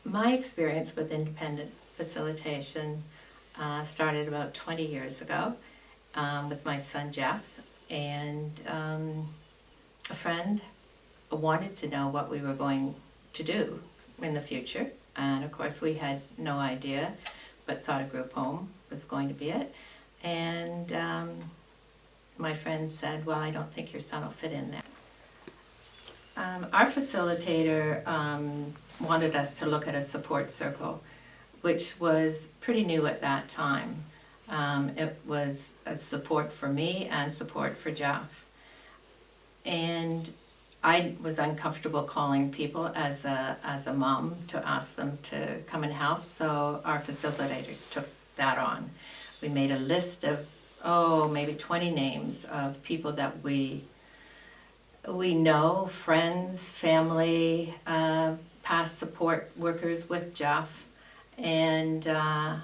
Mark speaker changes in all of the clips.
Speaker 1: My experience with independent facilitation started about 20 years ago with my son Jeff, and a friend wanted to know what we were going to do in the future, and of course we had no idea, but thought a group home was going to be it. And my friend said, well, I don't think your son will fit in there. Our facilitator wanted us to look at a support circle, which was pretty new at that time. It was a support for me and support for Jeff. And I was uncomfortable calling people as a mom to ask them to come and help, so our facilitator took that on. We made a list of, maybe 20 names of people that we know, friends, family, past support workers with Jeff, and our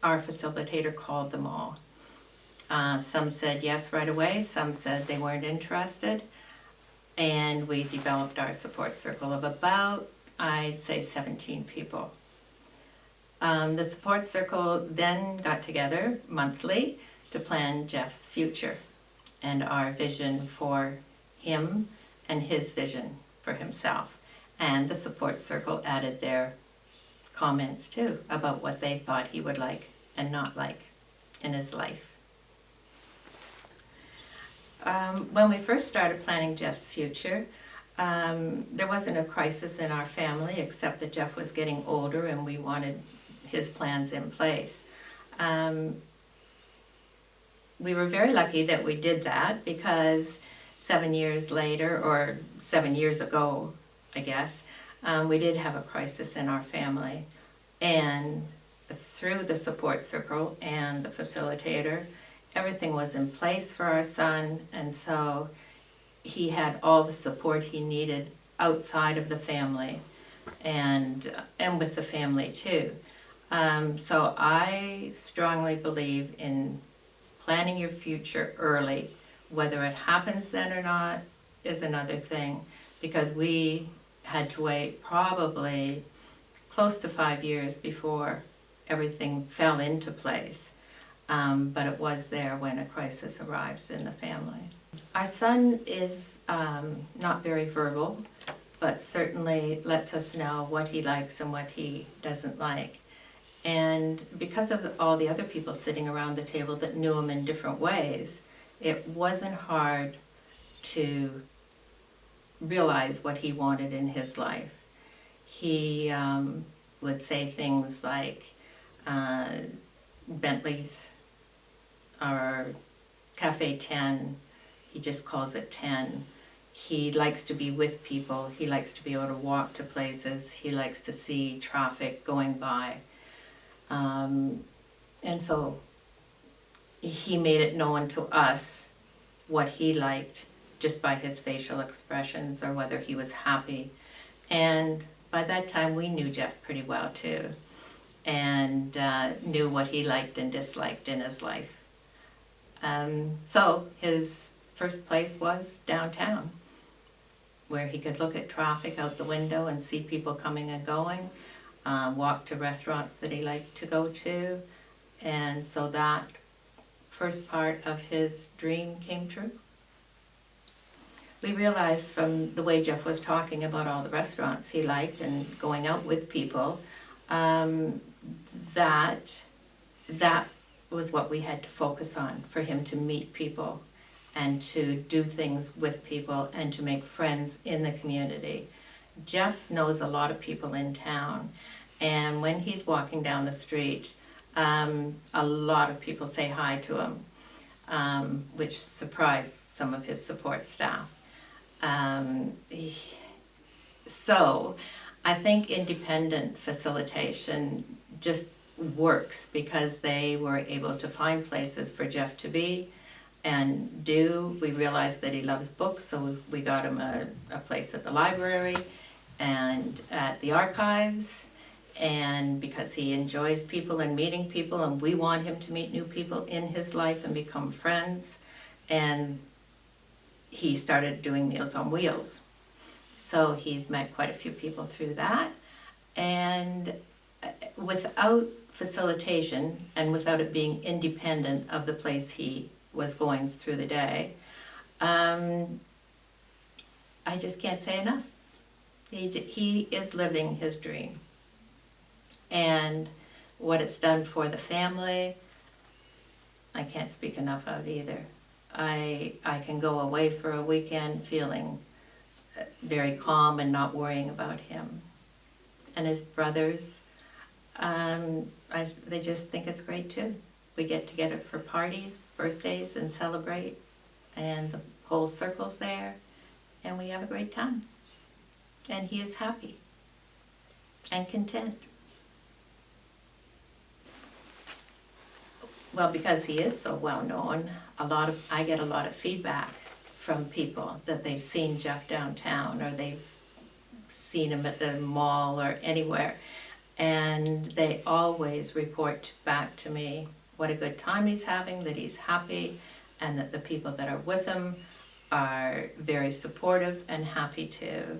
Speaker 1: facilitator called them all. Some said yes right away, some said they weren't interested, and we developed our support circle of about, I'd say, 17 people. The support circle then got together monthly to plan Jeff's future and our vision for him and his vision for himself. And the support circle added their comments too about what they thought he would like and not like in his life. When we first started planning Jeff's future, there wasn't a crisis in our family except that Jeff was getting older and we wanted his plans in place. We were very lucky that we did that, because 7 years later, or 7 years ago, I guess, we did have a crisis in our family. And through the support circle and the facilitator, everything was in place for our son, and so he had all the support he needed outside of the family and with the family too. So I strongly believe in planning your future early. Whether it happens then or not is another thing, because we had to wait probably close to 5 years before everything fell into place. But it was there when a crisis arrives in the family. Our son is not very verbal, but certainly lets us know what he likes and what he doesn't like. And because of all the other people sitting around the table that knew him in different ways, it wasn't hard to realize what he wanted in his life. He would say things like Bentley's or Cafe 10, he just calls it 10. He likes to be with people, he likes to be able to walk to places, he likes to see traffic going by. And so he made it known to us what he liked just by his facial expressions or whether he was happy. And by that time we knew Jeff pretty well too, and knew what he liked and disliked in his life. So his first place was downtown, where he could look at traffic out the window and see people coming and going, walk to restaurants that he liked to go to, and so that first part of his dream came true. We realized from the way Jeff was talking about all the restaurants he liked and going out with people, that was what we had to focus on, for him to meet people and to do things with people and to make friends in the community. Jeff knows a lot of people in town, and when he's walking down the street, a lot of people say hi to him, which surprised some of his support staff. So I think independent facilitation just works because they were able to find places for Jeff to be and do. We realized that he loves books, so we got him a place at the library and at the archives, and because he enjoys people and meeting people, and we want him to meet new people in his life and become friends, and he started doing Meals on Wheels. So he's met quite a few people through that, And without facilitation and without it being independent of the place he was going through the day, I just can't say enough. He is living his dream. And what it's done for the family, I can't speak enough of either. I can go away for a weekend feeling very calm and not worrying about him. And his brothers, they just think it's great too. We get together for parties, birthdays, and celebrate, and the whole circle's there, and we have a great time. And he is happy and content. Well, because he is so well known, I get a lot of feedback from people that they've seen Jeff downtown, or they've seen him at the mall or anywhere, and they always report back to me what a good time he's having, that he's happy, and that the people that are with him are very supportive and happy to